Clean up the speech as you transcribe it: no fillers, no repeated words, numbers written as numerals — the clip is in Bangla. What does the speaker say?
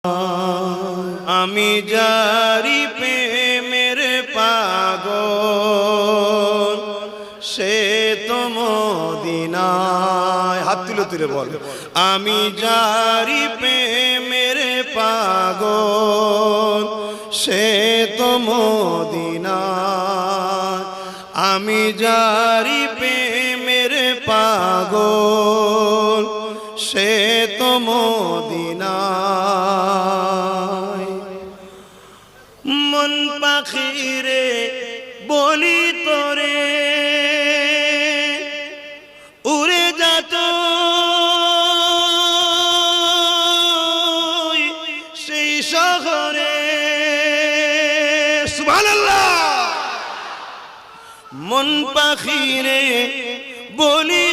আমি যারি প্রেমের পাগল সে তো মদিনায়। হাত তুলে তুলে বল, আমি যারি প্রেমের পাগল সে তো মদিনায়। আমি যারি প্রেমের পাগল সে তো মদিনায়। মন পাখিরে বলি তোরে উড়ে যাত সেই শহরে। সুবহানাল্লাহ। মন পাখিরে বলি